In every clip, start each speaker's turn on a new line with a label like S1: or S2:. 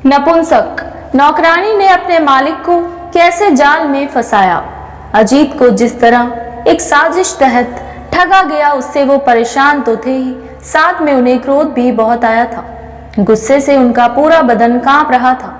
S1: नपुंसक नौकरानी ने अपने मालिक को कैसे जाल में फंसाया। अजीत को जिस तरह एक साजिश तहत ठगा गया, उससे वो परेशान तो थे ही, साथ में उन्हें क्रोध भी बहुत आया था। गुस्से से उनका पूरा बदन कांप रहा था।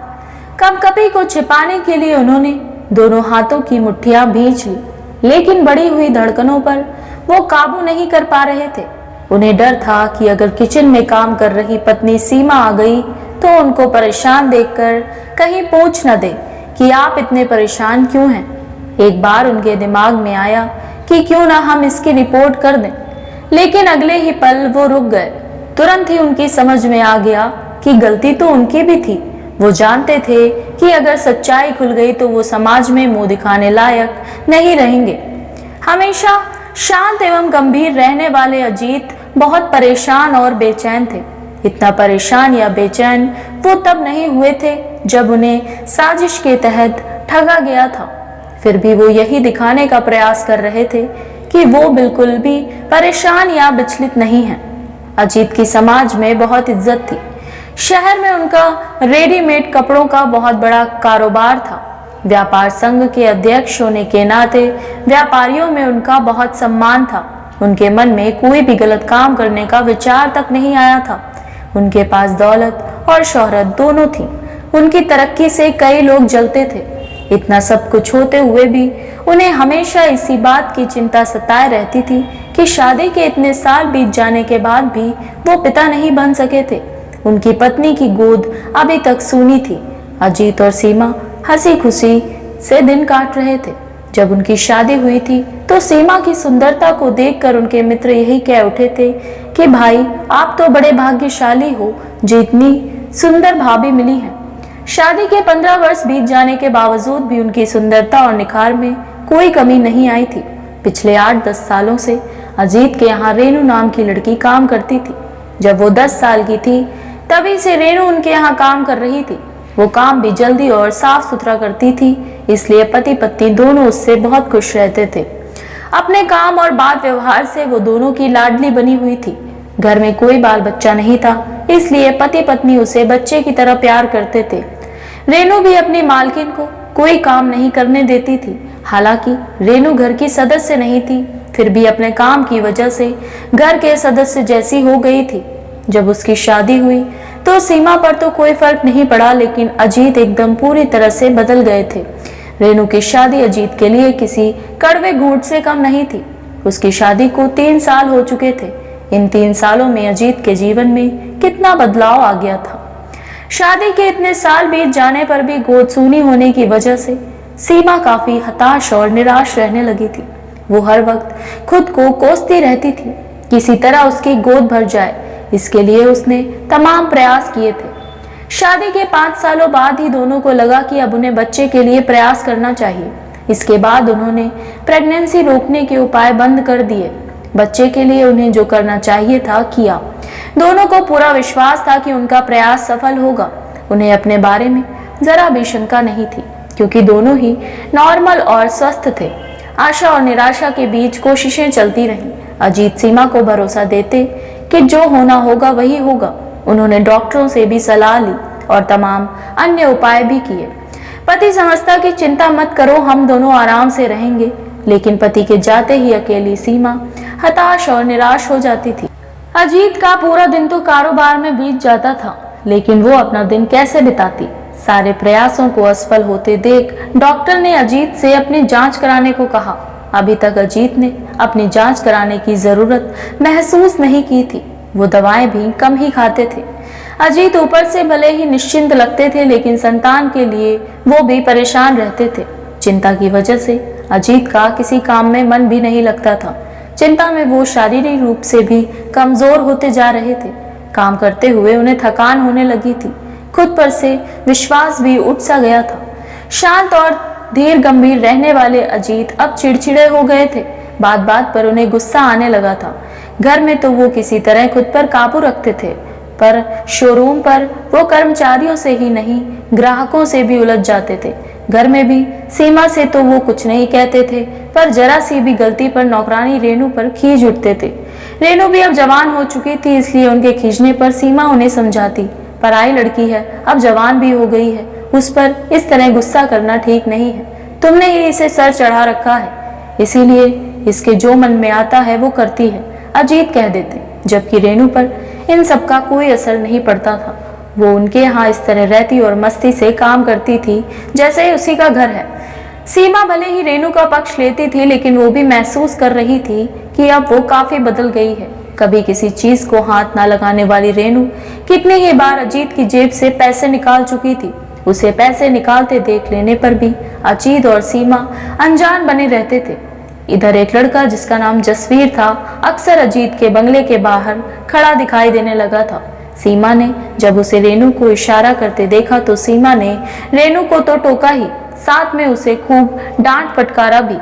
S1: कंपकपी को छिपाने के लिए उन्होंने दोनों हाथों की मुट्ठियां भींच ली, लेकिन बढ़ी हुई धड़कनों पर वो काबू नहीं कर पा रहे थे। उन्हें डर था कि अगर किचन में काम कर रही पत्नी सीमा आ गई तो उनको परेशान देखकर कहीं पूछ न दे कि आप इतने परेशान क्यों हैं। एक बार उनके दिमाग में आया कि क्यों ना हम इसकी रिपोर्ट कर दें, लेकिन अगले ही पल वो रुक गए। तुरंत ही उनकी समझ में आ गया कि गलती तो उनकी भी थी। वो जानते थे कि अगर सच्चाई खुल गई तो वो समाज में मुंह दिखाने लायक नहीं रहेंगे। हमेशा शांत एवं गंभीर रहने वाले अजीत बहुत परेशान और बेचैन थे। इतना परेशान या बेचैन वो तब नहीं हुए थे जब उन्हें साजिश के तहत ठगा गया था। फिर भी वो यही दिखाने का प्रयास कर रहे थे कि वो बिल्कुल भी परेशान या विचलित नहीं हैं। अजीत की समाज में बहुत इज्जत थी। शहर में उनका रेडीमेड कपड़ों का बहुत बड़ा कारोबार था। व्यापार संघ के अध्यक्ष होने के नाते व्यापारियों में उनका बहुत सम्मान था। उनके मन में कोई भी गलत काम करने का विचार तक नहीं आया था। उनके पास दौलत और शोहरत दोनों थी। उनकी तरक्की से कई लोग जलते थे। इतना सब कुछ होते हुए भी उन्हें हमेशा इसी बात की चिंता सताए रहती थी कि शादी के इतने साल बीत जाने के बाद भी वो पिता नहीं बन सके थे। उनकी पत्नी की गोद अभी तक सूनी थी। अजीत और सीमा हंसी खुशी से दिन काट रहे थे। जब उनकी शादी हुई थी तो सीमा की सुंदरता को देखकर उनके मित्र यही कह उठे थे कि भाई आप तो बड़े भाग्यशाली हो जो इतनी सुंदर भाभी मिली है। शादी के 15 वर्ष बीत जाने के बावजूद भी उनकी सुंदरता और निखार में कोई कमी नहीं आई थी। पिछले 8-10 सालों से अजीत के यहाँ रेनू नाम की लड़की काम करती थी। जब वो 10 साल की थी तभी से रेनू उनके यहाँ काम कर रही थी। वो काम भी जल्दी और साफ सुथरा करती थी, इसलिए पति पत्नी दोनों उससे बहुत खुश रहते थे। अपने काम और बात व्यवहार से वो दोनों की लाडली बनी हुई थी। घर में कोई बाल बच्चा नहीं था, इसलिए पति पत्नी उसे बच्चे की तरह प्यार करते थे। रेनू भी अपनी मालकिन को कोई काम नहीं करने देती थी। हालांकि रेनू घर की सदस्य नहीं थी, फिर भी अपने काम की वजह से घर के सदस्य जैसी हो गई थी। जब उसकी शादी हुई तो सीमा पर तो कोई फर्क नहीं पड़ा, लेकिन अजीत एकदम पूरी तरह से बदल गए थे। रेनू की शादी अजीत के लिए किसी कड़वे घूंट से कम नहीं थी। उसकी शादी को 3 साल हो चुके थे। इन 3 सालों में अजीत के जीवन में कितना बदलाव आ गया था। शादी के इतने साल बीत जाने पर भी गोद सूनी होने की वजह से सीमा काफी हताश और निराश रहने लगी थी। वो हर वक्त खुद को कोसती रहती थी, किसी तरह उसकी गोद भर जाए। इसके लिए उसने तमाम प्रयास किए थे। शादी के 5 सालों बाद ही दोनों को लगा कि अब उन्हें बच्चे के लिए प्रयास करना चाहिए। इसके बाद उन्होंने प्रेगनेंसी रोकने के उपाय बंद कर दिए। बच्चे के लिए उन्हें जो करना चाहिए था किया। दोनों को पूरा विश्वास था कि उनका प्रयास सफल होगा। उन्हें अपने बारे में जरा भी शंका नहीं थी, क्योंकि दोनों ही नॉर्मल और स्वस्थ थे। आशा और निराशा के बीच कोशिशें चलती रहीं। अजीत सीमा को भरोसा देते कि जो होना होगा वही होगा। उन्होंने डॉक्टरों से भी सलाह ली और तमाम अन्य उपाय भी किए। पति समझता कि चिंता मत करो, हम दोनों आराम से रहेंगे, लेकिन पति के जाते ही अकेली सीमा हताश और निराश हो जाती थी। अजीत का पूरा दिन तो कारोबार में बीत जाता था, लेकिन वो अपना दिन कैसे बिताती। सारे प्रयासों को असफल होते देख डॉक्टर ने अजीत से अपनी जांच कराने को कहा। अभी तक अजीत ने अपनी जांच कराने की जरूरत महसूस नहीं की थी। वो दवाएं भी कम ही खाते थे। अजीत ऊपर से भले ही निश्चिंत लगते थे, लेकिन संतान के लिए वो भी परेशान रहते थे। चिंता की वजह से अजीत का किसी काम में मन भी नहीं लगता था। चिंता में वो शारीरिक रूप से भी कमजोर होते जा रहे थे। काम करते हुए उन्हें थकान होने लगी थी। खुद पर से विश्वास भी उठ सा गया था। शांत और धीर गंभीर रहने वाले अजीत अब चिड़चिड़े हो गए थे। बात बात पर उन्हें गुस्सा आने लगा था। घर में तो वो किसी तरह खुद पर काबू रखते थे, पर शोरूम पर वो कर्मचारियों से ही नहीं ग्राहकों से भी उलझ जाते थे। घर में भी सीमा से तो वो कुछ नहीं कहते थे, पर जरा सी भी गलती पर नौकरानी रेनू पर खींच उठते थे। रेनू भी अब जवान हो चुकी थी, इसलिए उनके खींचने पर सीमा उन्हें समझाती, पराई लड़की है, अब जवान भी हो गई है, उस पर इस तरह गुस्सा करना ठीक नहीं है। तुमने ही इसे सर चढ़ा रखा है, इसीलिए इसके जो मन में आता है वो करती है, अजीत कह देते। जबकि रेणु पर इन सब का कोई असर नहीं पड़ता था। वो उनके यहाँ इस तरह रहती और मस्ती से काम करती थी जैसे उसी का घर है। सीमा भले ही रेणु का पक्ष लेती थी, लेकिन वो भी महसूस कर रही थी कि अब वो काफी बदल गई है। कभी किसी चीज को हाथ ना लगाने वाली रेणु कितनी ही बार अजीत की जेब से पैसे निकाल चुकी थी। उसे पैसे निकालते देख लेने पर भी अजीत और सीमा अनजान बने रहते थे। इधर एक लड़का जिसका नाम जसवीर था अक्सर अजीत के बंगले के बाहर खड़ा दिखाई देने लगा था। सीमा ने जब उसे रेणु को इशारा करते देखा तो सीमा ने रेणु को तो टोका ही, साथ में उसे खूब डांट फटकारा भी।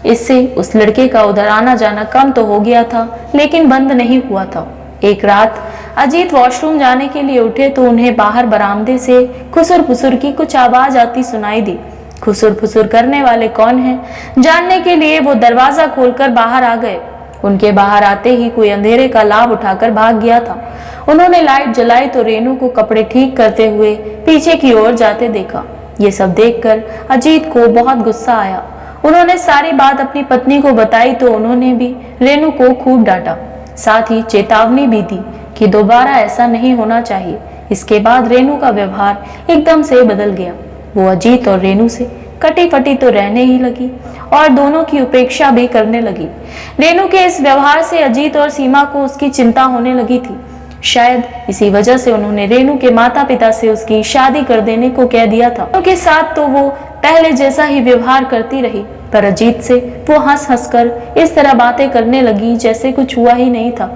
S1: इससे उस लड़के का उधर आना जाना कम तो हो गया था, लेकिन बंद नहीं हुआ था। एक रात अजीत वॉशरूम जाने के लिए उठे तो उन्हें बाहर बरामदे से खुसुर फुसुर की कुछ आवाज आती सुनाई दी। खुसुर फुसुर करने वाले कौन हैं, जानने के लिए वो दरवाजा खोलकर बाहर आ गए। उनके बाहर आते ही कोई अंधेरे का लाभ उठाकर भाग गया था। उन्होंने लाइट जलाई तो रेणु को कपड़े ठीक करते हुए पीछे की ओर जाते देखा। ये सब देखकर अजीत को बहुत गुस्सा आया। उन्होंने सारी बात अपनी पत्नी को बताई तो उन्होंने भी रेणु को खूब डांटा, साथ ही चेतावनी भी दी कि दोबारा ऐसा नहीं होना चाहिए। इसके बाद रेणु का व्यवहार एकदम से बदल गया। वो अजीत और रेणु से कटी फटी तो रहने ही लगी और दोनों की उपेक्षा भी करने लगी। रेणु के इस व्यवहार से अजीत और सीमा को उसकी चिंता होने लगी थी। शायद इसी वजह से उन्होंने रेणु के माता पिता से उसकी शादी कर देने को कह दिया था। उनके साथ तो वो पहले जैसा ही व्यवहार करती रही, पर अजीत से वो हंस हंस कर इस तरह बातें करने लगी जैसे कुछ हुआ ही नहीं था।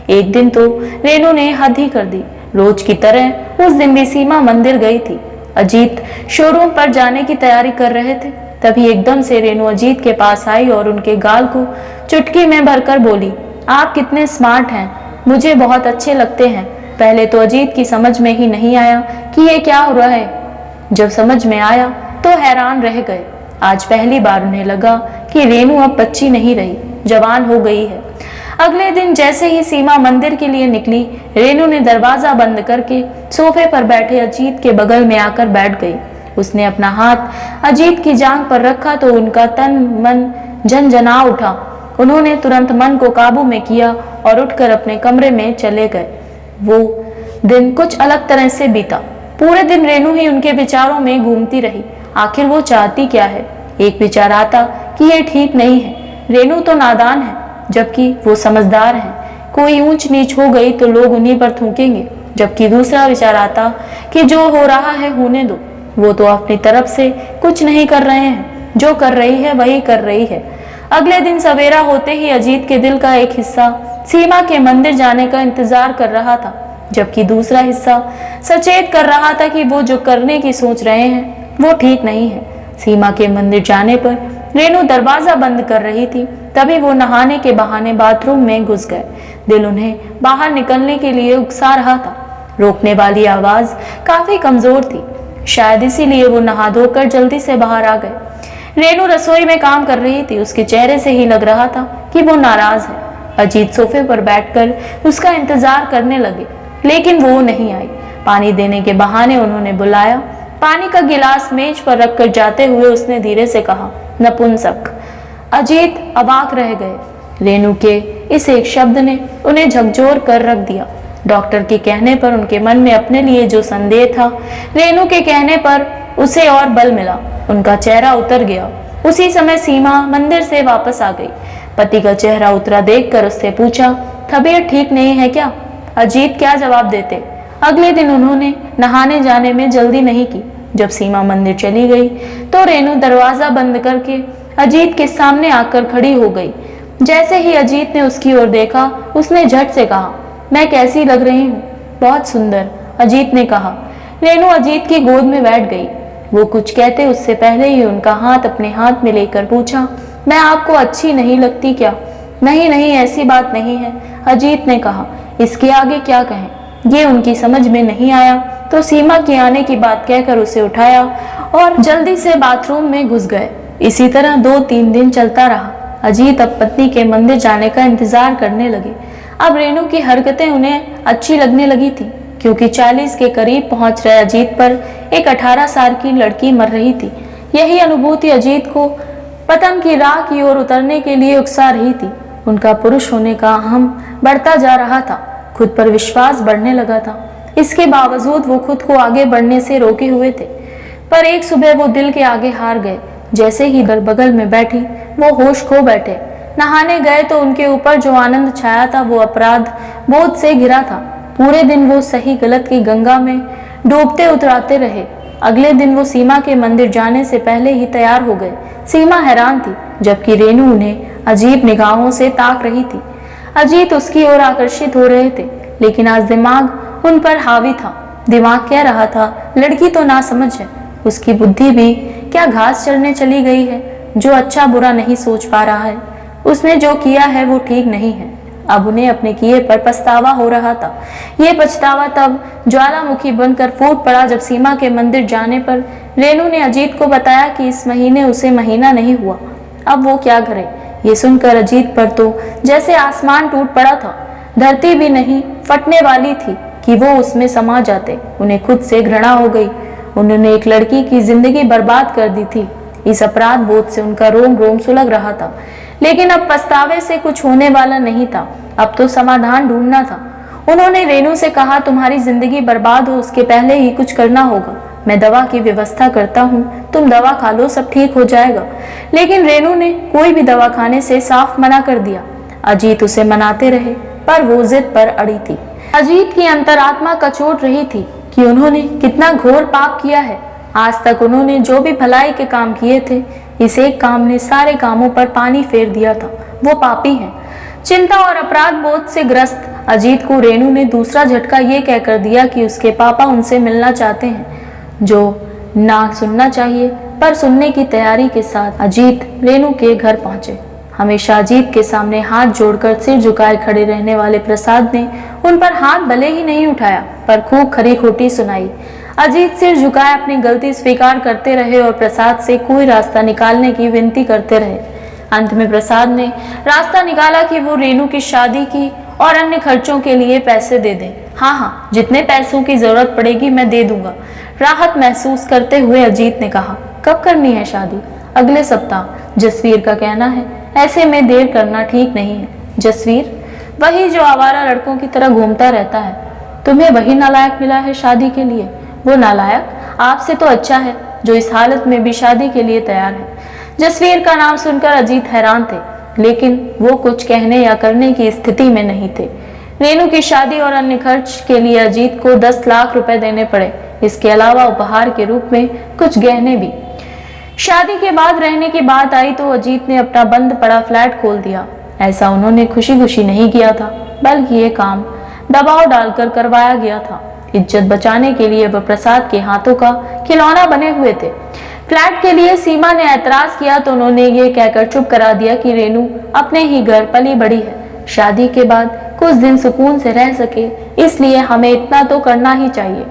S1: एक दिन तो रेणु ने हद ही कर दी। रोज की तरह उस दिन भी सीमा मंदिर गई थी। अजीत शोरूम पर जाने की तैयारी कर रहे थे, तभी एकदम से रेणु अजीत के पास आई और उनके गाल को चुटकी में भरकर बोली, आप कितने स्मार्ट हैं, मुझे बहुत अच्छे लगते हैं। पहले तो अजीत की समझ में ही नहीं आया कि ये क्या हो रहा है। जब समझ में आया तो हैरान रह गए। आज पहली बार उन्हें लगा कि रेणु अब बच्ची नहीं रही, जवान हो गई है। अगले दिन जैसे ही सीमा मंदिर के लिए निकली, रेणु ने दरवाजा बंद करके सोफे पर बैठे अजीत के बगल में आकर बैठ गई। उसने अपना हाथ अजीत की जांघ पर रखा तो उनका तन मन झनझना उठा। उन्होंने तुरंत मन को काबू में किया और उठकर अपने कमरे में चले गए। वो दिन कुछ अलग तरह से बीता। पूरे दिन रेणु ही उनके विचारों में घूमती रही। आखिर वो चाहती क्या है? एक विचार आता कि ये ठीक नहीं है, रेणु तो नादान है, जबकि वो समझदार है। कोई ऊंच नीच हो गई तो लोग उन्हीं पर थूकेंगे। जबकि दूसरा विचार आता कि जो हो रहा है होने दो, वो तो अपनी तरफ से कुछ नहीं कर रहे हैं, जो कर रही है वही कर रही है। अगले दिन सवेरा होते ही अजीत के दिल का एक हिस्सा सीमा के मंदिर जाने का इंतजार कर रहा था, जबकि दूसरा हिस्सा सचेत कर रहा था कि वो जो करने की सोच रहे हैं वो ठीक नहीं है। सीमा के मंदिर जाने पर रेणु दरवाजा बंद कर रही थी, तभी वो नहाने के बहाने बाथरूम में घुस गए। दिल उन्हें बाहर निकलने के लिए उकसा रहा था। रोकने वाली आवाज काफी कमजोर थी, शायद इसीलिए वो नहा धोकर जल्दी से बाहर आ गए। रेणु रसोई में काम कर रही थी। उसके चेहरे से ही लग रहा था कि वो नाराज है। अजीत सोफे पर बैठकर उसका इंतजार करने लगे, लेकिन वो नहीं आई। पानी देने के बहाने उन्होंने बुलाया। पानी का गिलास मेज पर रखकर जाते हुए उसने धीरे से कहा, नपुंसक। अजीत अवाक रह गए। रेणु के इस एक शब्द ने उन्हें झकझोर कर रख दिया। डॉक्टर के कहने पर उनके मन में अपने लिए जो संदेह था, रेणु के कहने पर उसे और बल मिला। उनका चेहरा उतर गया। उसी समय सीमा मंदिर से वापस आ गई। पति का चेहरा उतरा देखकर उससे पूछा, तबीयत ठीक नहीं है क्या? अजीत क्या जवाब देते? अगले दिन उन्होंने नहाने जाने में जल्दी नहीं की। जब सीमा मंदिर चली गई तो रेणु दरवाजा बंद करके अजीत के सामने आकर खड़ी हो गई। जैसे ही अजीत ने उसकी ओर देखा, उसने झट से कहा, मैं कैसी लग रही हूँ? बहुत सुंदर, अजीत ने कहा। रेणु अजीत की गोद में बैठ गई। वो कुछ कहते उससे पहले ही उनका हाथ अपने हाथ में लेकर पूछा, मैं आपको अच्छी नहीं लगती क्या? नहीं नहीं, ऐसी बात नहीं है, अजीत ने कहा। इसके आगे क्या कहें? ये उनकी समझ में नहीं आया तो सीमा के आने की बात कहकर उसे उठाया और जल्दी से बाथरूम में घुस गए। इसी तरह 2-3 दिन चलता रहा। अजीत अब पत्नी के मंदिर जाने का इंतजार करने लगे। अब रेणु की हरकतें उन्हें अच्छी लगने लगी थी। क्योंकि 40 के करीब पहुंच रहे अजीत पर एक 18 साल की लड़की मर रही थी। यही अनुभूति अजीत को पतन की राह की ओर उतरने के लिए उकसा रही थी। उनका पुरुष होने का अहम बढ़ता जा रहा था, खुद पर विश्वास बढ़ने लगा था। इसके बावजूद वो खुद को आगे बढ़ने से रोके हुए थे। पर एक सुबह वो दिल के आगे हार गए। जैसे ही बगल में बैठी वो होश खो बैठे। नहाने गए तो उनके ऊपर जो आनंद छाया था वो अपराध बोध से घिरा था। पूरे दिन वो सही गलत की गंगा में डूबते उतराते रहे। अगले दिन वो सीमा के मंदिर जाने से पहले ही तैयार हो गए। सीमा हैरान थी, जबकि रेनू उन्हें अजीब निगाहों से ताक रही थी। अजीत उसकी ओर आकर्षित हो रहे थे, लेकिन आज दिमाग उन पर हावी था। दिमाग कह रहा था, लड़की तो नासमझ है, उसकी बुद्धि भी क्या घास चरने चली गई है, जो अच्छा बुरा नहीं सोच पा रहा है। उसने जो किया है वो ठीक नहीं है। अब उन्हें अपने किए पर पछतावा हो रहा था। ये पछतावा तब ज्वालामुखी बनकर फूट पड़ा जब सीमा के मंदिर जाने पर रेनू ने अजीत को बताया कि इस महीने उसे महीना नहीं हुआ। अब वो क्या करे। ये सुनकर अजीत पर तो जैसे आसमान टूट पड़ा था। धरती भी नहीं फटने वाली थी कि वो उसमें समा जाते। उन्हें खुद से घृणा हो गई। उन्होंने एक लड़की की जिंदगी बर्बाद कर दी थी। इस अपराध बोध से उनका रोम रोम सुलग रहा था। लेकिन अब पछतावे से कुछ होने वाला नहीं था। अब तो समाधान ढूंढना था। उन्होंने रेनू से कहा, तुम्हारी जिंदगी बर्बाद हो उसके पहले ही कुछ करना होगा। मैं दवा की व्यवस्था करता हूँ, तुम दवा खा लो, सब ठीक हो जाएगा। लेकिन रेनू ने कोई भी दवा खाने से साफ मना कर दिया। अजीत उसे मनाते रहे, पर वो जिद पर अड़ी थी। अजीत की अंतरात्मा कचोट रही थी कि उन्होंने कितना घोर पाप किया है। आज तक उन्होंने जो भी भलाई के काम किए थे, इस एक काम ने सारे कामों पर पानी फेर दिया था। वो पापी हैं। चिंता और अपराध बोध से ग्रस्त अजीत को रेनू ने दूसरा झटका ये कहकर दिया कि उसके पापा उनसे मिलना चाहते हैं, जो ना सुनना चाहिए। पर सुनने की तैयारी के साथ अजीत रेनू के घर पहुंचे। हमेशा अजीत के सामने हाथ जोड़कर सिर झुकाए खड़े रहने वाले प्रसाद ने उन पर हाथ भले ही नहीं उठाया, पर खूब खरी खोटी सुनाई। अजीत सिर झुकाए अपनी गलती स्वीकार करते रहे और प्रसाद से कोई रास्ता निकालने की विनती करते रहे। अंत में प्रसाद ने रास्ता निकाला कि वो रेनू की शादी की और अन्य खर्चों के लिए पैसे दे दें। हाँ, जितने पैसों की जरूरत पड़ेगी मैं दे दूंगा। राहत महसूस करते हुए अजीत ने कहा, कब करनी है शादी? अगले सप्ताह। जसवीर का कहना है, ऐसे में देर करना ठीक नहीं है। जसवीर? वही जो आवारा लड़कों की तरह घूमता रहता है। तुम्हें वही नालायक मिला है शादी के लिए? वो नालायक आपसे तो अच्छा है, जो इस हालत में भी शादी के लिए तैयार है। जसवीर का नाम सुनकर अजीत हैरान थे, लेकिन वो कुछ कहने या करने की स्थिति में नहीं थे। रेनू की शादी और अन्य खर्च के लिए अजीत को 10 लाख रुपए देने पड़े। इसके अलावा उपहार के रूप में कुछ गहने भी। शादी के बाद रहने की बात आई तो अजीत ने अपना बंद पड़ा फ्लैट खोल दिया। ऐसा उन्होंने खुशी खुशी नहीं किया था, बल्कि ये काम दबाव डालकर करवाया गया था। इज्जत बचाने के लिए वह प्रसाद के हाथों का खिलौना बने हुए थे। फ्लैट के लिए सीमा ने ऐतराज किया तो उन्होंने ये कहकर चुप करा दिया कि रेनू अपने ही घर पली बड़ी है, शादी के बाद कुछ दिन सुकून से रह सके, इसलिए हमें इतना तो करना ही चाहिए।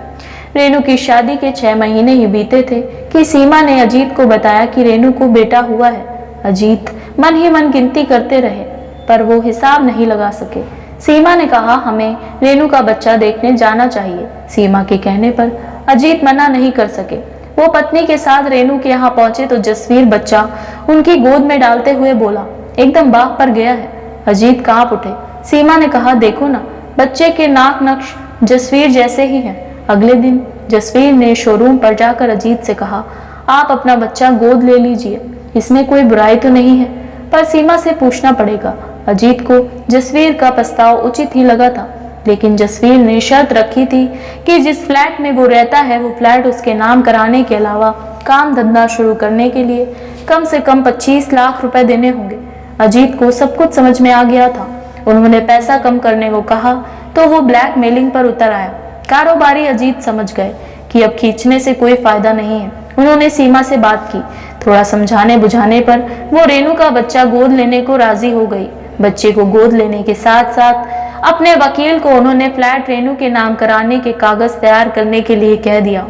S1: रेनू की शादी के 6 महीने ही बीते थे कि सीमा ने अजीत को बताया कि रेनू को बेटा हुआ है। अजीत मन ही मन गिनती करते रहे, पर वो हिसाब नहीं लगा सके। सीमा ने कहा, हमें रेनू का बच्चा देखने जाना चाहिए। सीमा के कहने पर अजीत मना नहीं कर सके। वो पत्नी के साथ रेनू के यहाँ पहुंचे तो जसवीर बच्चा उनकी गोद में डालते हुए बोला, एकदम बाप पर गया है। अजीत कांप उठे। सीमा ने कहा, देखो ना, बच्चे के नाक नक्श जसवीर जैसे ही हैं। अगले दिन जसवीर ने शोरूम पर जाकर अजीत से कहा, आप अपना बच्चा गोद ले लीजिए, इसमें कोई बुराई तो नहीं है, पर सीमा से पूछना पड़ेगा। अजीत को जसवीर का प्रस्ताव उचित ही लगा था, लेकिन जसवीर ने शर्त रखी थी कि जिस फ्लैट में वो रहता है वो फ्लैट उसके नाम कराने के अलावा काम धंधा शुरू करने के लिए कम से कम 25 लाख रुपए देने होंगे। अजीत को सब कुछ समझ में आ गया था। उन्होंने पैसा कम करने को कहा तो वो ब्लैकमेलिंग पर उतर आया। कारोबारी अजीत समझ गए कि अब खींचने से कोई फायदा नहीं है। उन्होंने सीमा से बात की। थोड़ा समझाने बुझाने पर वो रेनू का बच्चा गोद लेने को राजी हो गई। बच्चे को गोद लेने के साथ साथ अपने वकील को उन्होंने फ्लैट रेनू के नाम कराने के कागज तैयार करने के लिए कह दिया।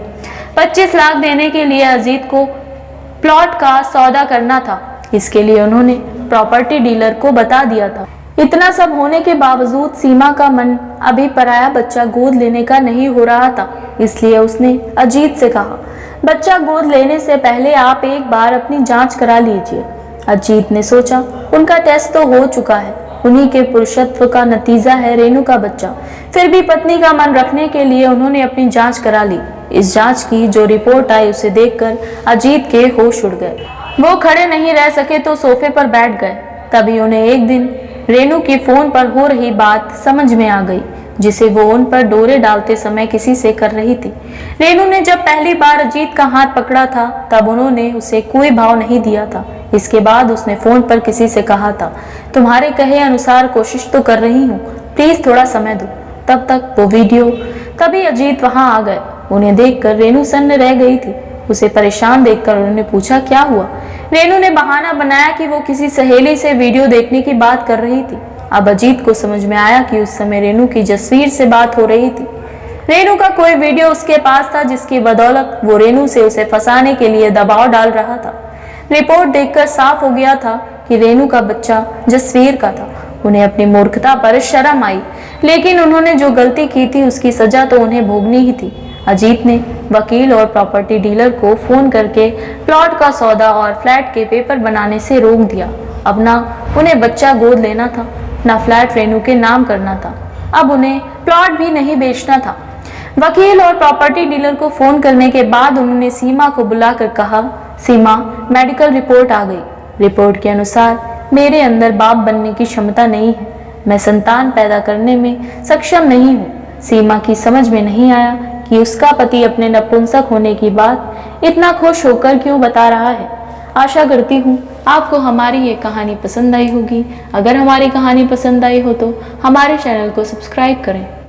S1: 25 लाख देने के लिए अजीत को प्लॉट का सौदा करना था। इसके लिए उन्होंने प्रॉपर्टी डीलर को बता दिया था। इतना सब होने के बावजूद सीमा का मन अभी पराया बच्चा गोद लेने का नहीं हो रहा था, इसलिए उसने अजीत से कहा, बच्चा गोद लेने से पहले आप एक बार अपनी जांच करा लीजिए। अजीत ने सोचा, उनका टेस्ट तो हो चुका है, उन्हीं के पुरुषत्व का नतीजा है रेनू का बच्चा। फिर भी पत्नी का मन रखने के लिए उन्होंने अपनी जांच करा ली। इस जांच की जो रिपोर्ट आई उसे देखकर अजीत के होश उड़ गए। वो खड़े नहीं रह सके तो सोफे पर बैठ गए। तभी उन्हें एक दिन रेनू की फोन पर हो रही बात समझ में आ गई, जिसे वो उन पर डोरे डालते समय किसी से कर रही थी। रेनू ने जब पहली बार अजीत का हाथ पकड़ा था तब उन्होंने उसे कोई भाव नहीं दिया था। इसके बाद उसने फोन पर किसी से कहा था, तुम्हारे कहे अनुसार कोशिश तो कर रही हूँ, प्लीज थोड़ा समय दो। तब तक वो वीडियो। तभी अजीत वहां आ गए। उन्हें देखकर रेनू सन्न रह गई थी। उसे परेशान देखकर उन्होंने पूछा, क्या हुआ? रेनू ने बहाना बनाया कि वो किसी सहेली से वीडियो देखने की बात कर रही थी। अब अजीत को समझ में आया कि उस समय रेनू की जसवीर से बात हो रही थी। रेनू का कोई वीडियो उसके पास था जिसकी बदौलत वो रेनू से उसे फंसाने के लिए दबाव डाल रहा था। रिपोर्ट देखकर साफ हो गया था कि रेनू का बच्चा जसवीर का था। उन्हें अपनी मूर्खता पर शर्म आई, लेकिन उन्होंने जो गलती की थी उसकी सजा तो उन्हें भोगनी ही थी। अजीत ने वकील और प्रॉपर्टी डीलर को फोन करके प्लॉट का सौदा और फ्लैट के पेपर बनाने से रोक दिया। अब ना उन्हें बच्चा गोद लेना था, ना फ्लैट रेनू के नाम करना था। अब उन्हें प्लॉट भी नहीं बेचना था। वकील और प्रॉपर्टी डीलर को फोन करने के बाद उन्होंने सीमा को बुलाकर कहा, सीमा, मेडिकल रिपोर्ट आ गई। रिपोर्ट के अनुसार मेरे अंदर बाप बनने की क्षमता नहीं है, मैं संतान पैदा करने में सक्षम नहीं हूँ। सीमा की समझ में नहीं आया कि उसका पति अपने नपुंसक होने की बात इतना खुश होकर क्यों बता रहा है। आशा करती हूँ आपको हमारी ये कहानी पसंद आई होगी। अगर हमारी कहानी पसंद आई हो तो हमारे चैनल को सब्सक्राइब करें।